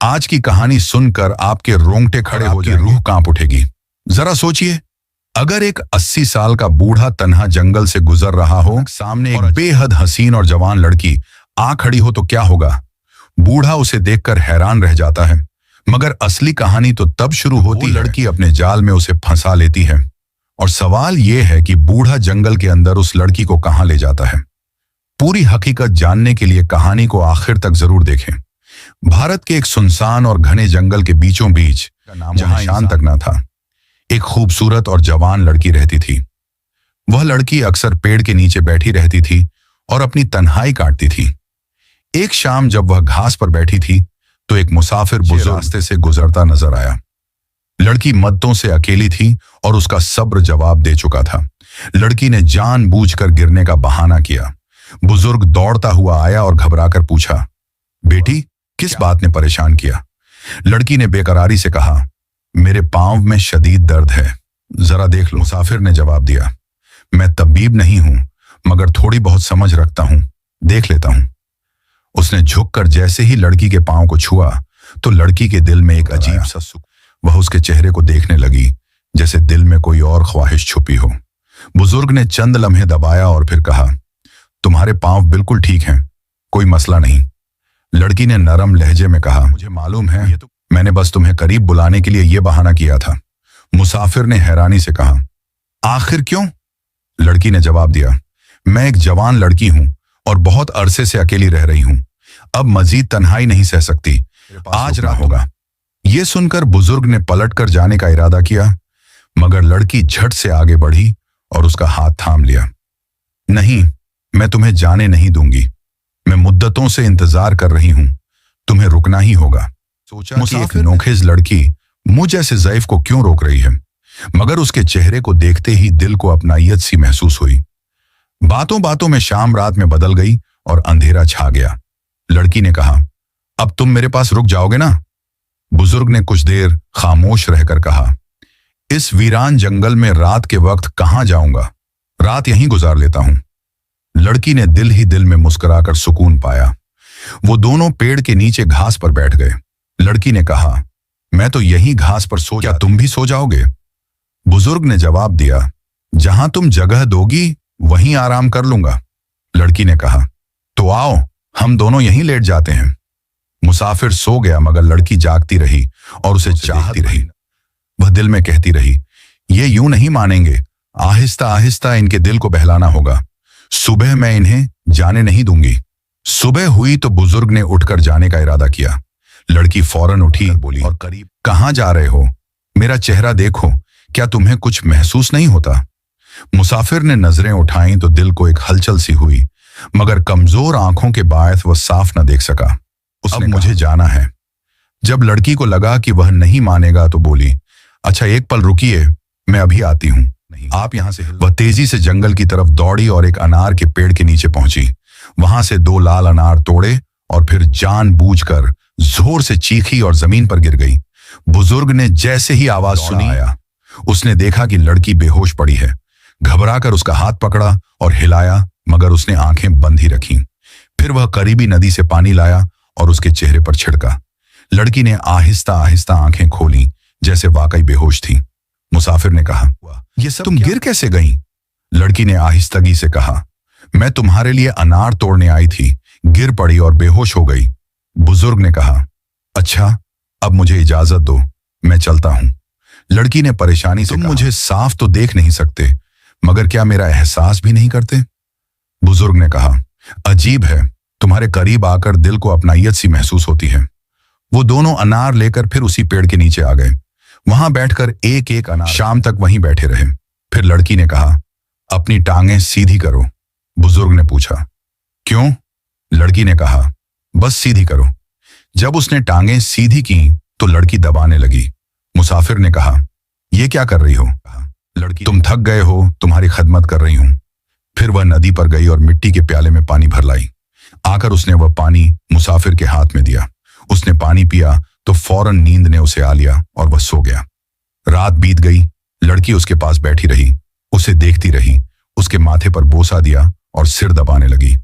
आज की कहानी सुनकर आपके रोंगटे खड़े हो जाएंगे, रूह कांप उठेगी। जरा सोचिए, अगर एक 80 साल का बूढ़ा तन्हा जंगल से गुजर रहा हो, सामने एक बेहद हसीन और जवान लड़की आ खड़ी हो तो क्या होगा? बूढ़ा उसे देखकर हैरान रह जाता है, मगर असली कहानी तो तब शुरू होती है। लड़की अपने जाल में उसे फंसा लेती है और सवाल यह है कि बूढ़ा जंगल के अंदर उस लड़की को कहां ले जाता है। पूरी हकीकत जानने के लिए कहानी को आखिर तक जरूर देखें। भारत के एक सुनसान और घने जंगल के बीचों बीच, जहां निशान तक न था, एक खूबसूरत और जवान लड़की रहती थी। वह लड़की अक्सर पेड़ के नीचे बैठी रहती थी और अपनी तन्हाई काटती थी। एक शाम जब वह घास पर बैठी थी तो एक मुसाफिर बुजुर्ग रास्ते से गुजरता नजर आया। लड़की मद्दों से अकेली थी और उसका सब्र जवाब दे चुका था। लड़की ने जानबूझकर गिरने का बहाना किया। बुजुर्ग दौड़ता हुआ आया और घबराकर पूछा, बेटी, किस बात ने परेशान किया? लड़की ने बेकरारी से कहा, मेरे पांव में शदीद दर्द है, जरा देख लो। मुसाफिर ने जवाब दिया, मैं तबीब नहीं हूं, मगर थोड़ी बहुत समझ रखता हूं, देख लेता हूं। उसने झुककर जैसे ही लड़की के पांव को छुआ तो लड़की के दिल में एक अजीब सा सुख। वह उसके चेहरे को देखने लगी जैसे दिल में कोई और ख्वाहिश छुपी हो। बुजुर्ग ने चंद लम्हे दबाया और फिर कहा, तुम्हारे पांव बिल्कुल ठीक हैं, कोई मसला नहीं। लड़की ने नरम लहजे में कहा, मुझे मालूम है, मैंने बस तुम्हें करीब बुलाने के लिए यह बहाना किया था। मुसाफिर ने हैरानी से कहा, आखिर क्यों? लड़की ने जवाब दिया, मैं एक जवान लड़की हूं और बहुत अरसे से अकेली रह रही हूं। अब मजीद तन्हाई नहीं सह सकती, आज रहा होगा। यह सुनकर बुजुर्ग ने पलटकर जाने का इरादा किया, मगर लड़की झट से आगे बढ़ी और उसका हाथ थाम लिया। नहीं, मैं तुम्हें जाने नहीं दूंगी, मैं मुद्दतों से इंतजार कर रही हूं, तुम्हें रुकना ही होगा। सोचा कि एक नोखेज लड़की मुझ जैसे ज़ईफ को क्यों रोक रही है, मगर उसके चेहरे को देखते ही दिल को अपनाइयत सी महसूस हुई। बातों बातों में शाम रात में बदल गई और अंधेरा छा गया। लड़की ने कहा, अब तुम मेरे पास रुक जाओगे ना? बुजुर्ग ने कुछ देर खामोश रहकर कहा, इस वीरान जंगल में रात के वक्त कहां जाऊंगा, रात यहीं गुजार लेता हूं। लड़की ने दिल ही दिल में मुस्कुराकर सुकून पाया। वो दोनों पेड़ के नीचे घास पर बैठ गए। लड़की ने कहा, मैं तो यहीं घास पर सो, क्या तुम भी सो जाओगे? बुजुर्ग ने जवाब दिया, जहां तुम जगह दोगी वहीं आराम कर लूंगा। लड़की ने कहा, तो आओ, हम दोनों यहीं लेट जाते हैं। मुसाफिर सो गया, मगर लड़की जागती रही और उसे चाहती रही। वह दिल में कहती रही, ये यूं नहीं मानेंगे, आहिस्ता आहिस्ता इनके दिल को बहलाना होगा। सुबह मैं इन्हें जाने नहीं दूंगी। सुबह हुई तो बुजुर्ग ने उठकर जाने का इरादा किया। लड़की फौरन उठी बोली, और करीब कहां जा रहे हो? मेरा चेहरा देखो, क्या तुम्हें कुछ महसूस नहीं होता? मुसाफिर ने नजरें उठाईं तो दिल को एक हलचल सी हुई, मगर कमजोर आंखों के बायस वह साफ न देख सका। उसने मुझे जाना है। जब लड़की को लगा कि वह नहीं मानेगा तो बोली, अच्छा एक पल रुकिए, मैं अभी आती हूं। नहीं, आप यहां से। वह तेजी से जंगल की तरफ दौड़ी और एक अनार के पेड़ के नीचे पहुंची। वहां से 2 लाल अनार तोड़े और फिर जानबूझकर जोर से चीखी और जमीन पर गिर गई। बुजुर्ग ने जैसे ही आवाज सुनी आया, उसने देखा कि लड़की बेहोश पड़ी है। घबराकर उसका हाथ पकड़ा और हिलाया, मगर उसने आंखें बंद ही रखीं। फिर वह करीबी नदी से पानी लाया और उसके चेहरे पर छिड़का। लड़की ने आहिस्ता आहिस्ता आंखें खोली, जैसे वाकई बेहोश थी। मुसाफिर ने कहा, ये सब तुम गिर कैसे गईं? लड़की ने आहिस्तगी से कहा, मैं तुम्हारे लिए अनार तोड़ने आई थी, गिर पड़ी और बेहोश हो गई। बुजुर्ग ने कहा, अच्छा, अब मुझे इजाजत दो, मैं चलता हूं। लड़की ने परेशानी से कहा, मुझे साफ तो देख नहीं सकते, मगर क्या मेरा एहसास भी नहीं करते? बुजुर्ग ने कहा, अजीब है, तुम्हारे करीब आकर दिल को अपनाइयत सी महसूस होती है। वो दोनों अनार लेकर फिर उसी पेड़ के नीचे आ गए। वहां बैठकर एक एक अनार शाम तक वहीं बैठे रहे। फिर लड़की ने कहा, अपनी टांगें सीधी करो। बुजुर्ग ने पूछा, क्यों? लड़की ने कहा, बस सीधी करो। जब उसने टांगें सीधी की तो लड़की दबाने लगी। मुसाफिर ने कहा, यह क्या कर रही हो? लड़की, तुम थक गए हो, तुम्हारी खदमत कर रही हूं। फिर वह नदी पर गई और मिट्टी के प्याले में पानी भर लाई। आकर उसने वह पानी मुसाफिर के हाथ में दिया। उसने पानी पिया तो फौरन नींद ने उसे आ लिया और वह सो गया। रात बीत गई। लड़की उसके पास बैठी रही, उसे देखती रही, उसके माथे पर बोसा दिया और सिर दबाने लगी।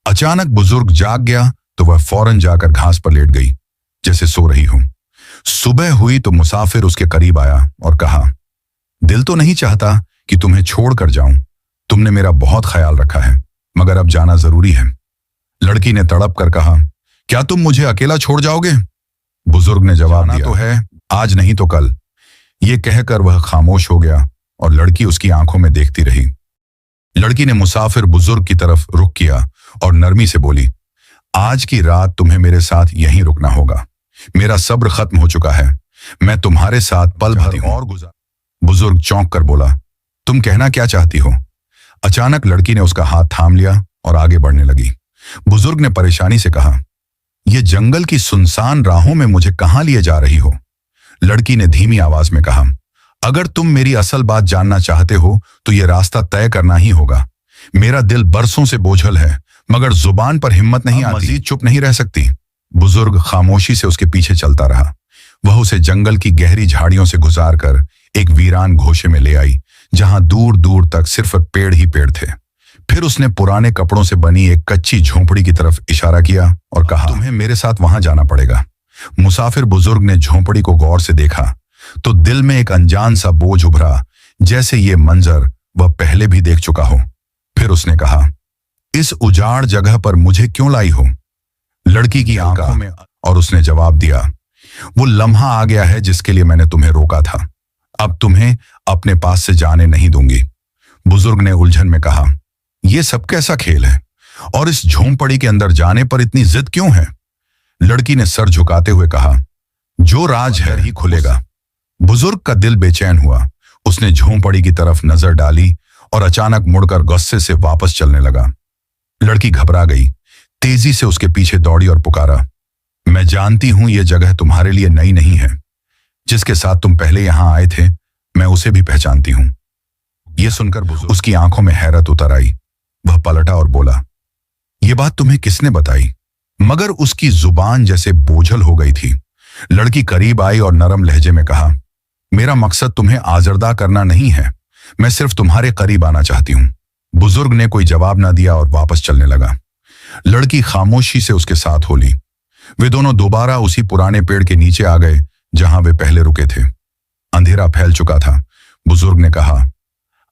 अचानक बुजुर्ग जाग गया तो वह फौरन जाकर घास पर लेट गई। जैसे सो रही हो। सुबह हुई तो मुसाफिर उसके करीब आया और कहा, दिल तो नहीं चाहता कि तुम्हें छोड़कर जाऊं। तुमने मेरा बहुत ख्याल रखा है, मगर अब जाना जरूरी है। लड़की ने तड़प कर कहा, क्या तुम मुझे अकेला छोड़ जाओगे? बुजुर्ग ने जवाब दिया, तो है, आज नहीं तो कल। ये कहकर वह खामोश हो गया और लड़की उसकी आंखों में देखती रही। लड़की ने मुसाफिर बुजुर्ग की तरफ रुख किया और नरमी से बोली, आज की रात तुम्हें मेरे साथ यहीं रुकना होगा। मेरा सब्र खत्म हो चुका है, मैं तुम्हारे साथ पल भर और गुजार। बुजुर्ग चौंक कर बोला, तुम कहना क्या चाहती हो? अचानक लड़की ने उसका हाथ थाम लिया और आगे बढ़ने लगी। बुजुर्ग ने परेशानी से कहा, यह जंगल की सुनसान राहों में मुझे कहां लिए जा रही हो? लड़की ने धीमी आवाज में कहा, अगर तुम मेरी असल बात जानना चाहते हो तो यह रास्ता तय करना ही होगा। मेरा दिल बरसों से बोझल है, मगर जुबान पर हिम्मत नहीं आती। मजीद चुप नहीं रह सकती। बुजुर्ग खामोशी से उसके पीछे चलता रहा। वह उसे जंगल की गहरी झाड़ियों से गुजार कर एक वीरान घोषे में ले आई, जहां दूर दूर तक सिर्फ पेड़ ही पेड़ थे। फिर उसने पुराने कपड़ों से बनी एक कच्ची झोंपड़ी की तरफ इशारा किया और कहा, तुम्हें मेरे साथ वहां जाना पड़ेगा। मुसाफिर बुजुर्ग ने झोंपड़ी को गौर से देखा तो दिल में एक अनजान सा बोझ उभरा, जैसे ये मंजर वह पहले भी देख चुका हो। फिर उसने कहा, इस उजाड़ जगह पर मुझे क्यों लाई हो? लड़की की आंखों में और उसने जवाब दिया, वो लम्हा आ गया है जिसके लिए मैंने तुम्हें रोका था। अब तुम्हें अपने पास से जाने नहीं दूंगी। बुजुर्ग ने उलझन में कहा, यह सब कैसा खेल है और इस झोंपड़ी के अंदर जाने पर इतनी जिद क्यों है? लड़की ने सर झुकाते हुए कहा, जो राज है ही खुलेगा। बुजुर्ग का दिल बेचैन हुआ। उसने झोंपड़ी की तरफ नजर डाली और अचानक मुड़कर गुस्से से वापस चलने लगा। लड़की घबरा गई, तेजी से उसके पीछे दौड़ी और पुकारा, मैं जानती हूं यह जगह तुम्हारे लिए नई नहीं है। जिसके साथ तुम पहले यहां आए थे, मैं उसे भी पहचानती हूं। यह सुनकर उसकी आंखों में हैरत उतर आई। वह पलटा और बोला, यह बात तुम्हें किसने बताई? मगर उसकी जुबान जैसे बोझल हो गई थी। लड़की करीब आई और नरम लहजे में कहा, मेरा मकसद तुम्हें आजरदा करना नहीं है, मैं सिर्फ तुम्हारे करीब आना चाहती हूं। बुजुर्ग ने कोई जवाब ना दिया और वापस चलने लगा। लड़की खामोशी से उसके साथ हो ली। वे दोनों दोबारा उसी पुराने पेड़ के नीचे आ गए जहां वे पहले रुके थे। अंधेरा फैल चुका था। बुजुर्ग ने कहा,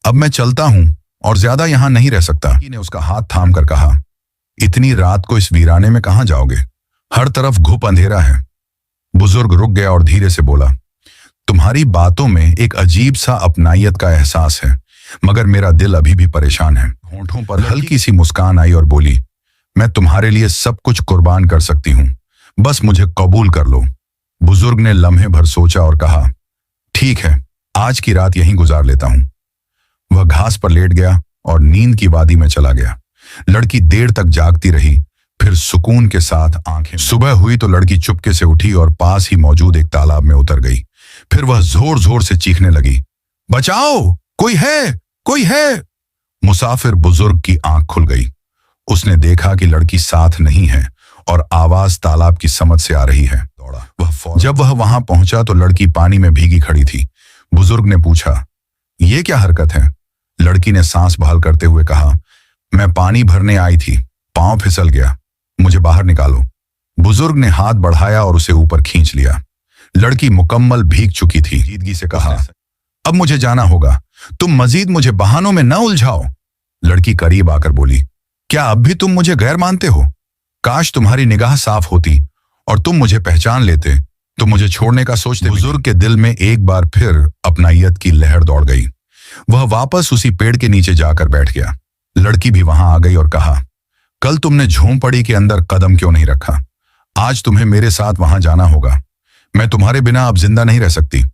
अब मैं चलता हूं और ज्यादा यहां नहीं रह सकता। लड़की ने उसका हाथ थाम कर कहा, इतनी रात को इस वीराने में कहां जाओगे? हर तरफ घुप अंधेरा है। बुजुर्ग रुक गया और धीरे से बोला, तुम्हारी बातों में एक अजीब सा अपनायत का एहसास है, मगर मेरा दिल अभी भी परेशान है। होंठों पर हल्की सी मुस्कान आई और बोली, मैं तुम्हारे लिए सब कुछ कुर्बान कर सकती हूं, बस मुझे कबूल कर लो। बुजुर्ग ने लम्हे भर सोचा और कहा, ठीक है, आज की रात यहीं गुजार लेता हूं। वह घास पर लेट गया और नींद की वादी में चला गया। लड़की देर तक जागती रही, फिर सुकून के साथ आंखें। सुबह हुई तो लड़की चुपके से उठी और पास ही मौजूद एक तालाब में उतर गई। फिर वह जोर जोर से चीखने लगी, बचाओ, कोई है, कोई है। मुसाफिर बुजुर्ग की आंख खुल गई। उसने देखा कि लड़की साथ नहीं है और आवाज तालाब की समझ से आ रही है। जब वह वहां पहुंचा तो लड़की पानी में भीगी खड़ी थी। बुजुर्ग ने पूछा, ये क्या हरकत है? लड़की ने सांस बहाल करते हुए कहा, मैं पानी भरने आई थी, पांव फिसल गया, मुझे बाहर निकालो। बुजुर्ग ने हाथ बढ़ाया और उसे ऊपर खींच लिया। लड़की मुकम्मल भीग चुकी थी। जीदगी से कहा, अब मुझे जाना होगा, तुम मजीद मुझे बहानों में न उलझाओ। लड़की करीब आकर बोली, क्या अब भी तुम मुझे गैर मानते हो? काश तुम्हारी निगाह साफ होती और तुम मुझे पहचान लेते तो मुझे छोड़ने का सोचते। बुजुर्ग के दिल में एक बार फिर अपनायत की लहर दौड़ गई। वह वापस उसी पेड़ के नीचे जाकर बैठ गया। लड़की भी वहां आ गई और कहा, कल तुमने झोंपड़ी के अंदर कदम क्यों नहीं रखा? आज तुम्हें मेरे साथ वहां जाना होगा। मैं तुम्हारे बिना अब जिंदा नहीं रह सकती।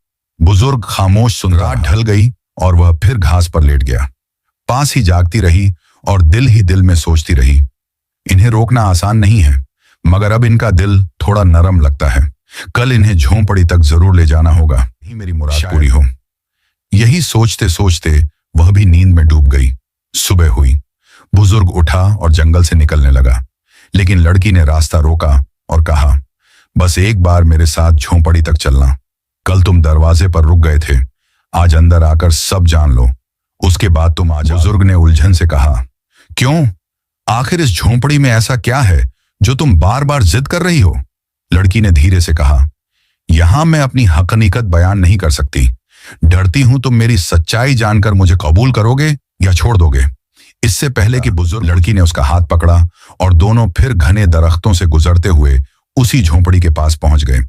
बुजुर्ग खामोश सुन रहा। ढल गई और वह फिर घास पर लेट गया। पास ही जागती रही और दिल ही दिल में सोचती रही, इन्हें रोकना आसान नहीं है, मगर अब इनका दिल थोड़ा नरम लगता है। कल इन्हें झोंपड़ी तक जरूर ले जाना होगा, ही मेरी मुराद पूरी हो। यही सोचते सोचते वह भी नींद में डूब गई। सुबह हुई। बुजुर्ग उठा और जंगल से निकलने लगा, लेकिन लड़की ने रास्ता रोका और कहा, बस एक बार मेरे साथ झोंपड़ी तक चलना। कल तुम दरवाजे पर रुक गए थे, आज अंदर आकर सब जान लो, उसके बाद तुम आ जाओ। बुजुर्ग ने उलझन से कहा, क्यों? आखिर इस झोंपड़ी में ऐसा क्या है जो तुम बार बार जिद कर रही हो? लड़की ने धीरे से कहा, यहां मैं अपनी हकीकत बयान नहीं कर सकती। डरती हूं तुम मेरी सच्चाई जानकर मुझे कबूल करोगे या छोड़ दोगे। इससे पहले कि बुजुर्ग लड़की ने उसका हाथ पकड़ा और दोनों फिर घने दरख्तों से गुजरते हुए उसी झोंपड़ी के पास पहुंच गए।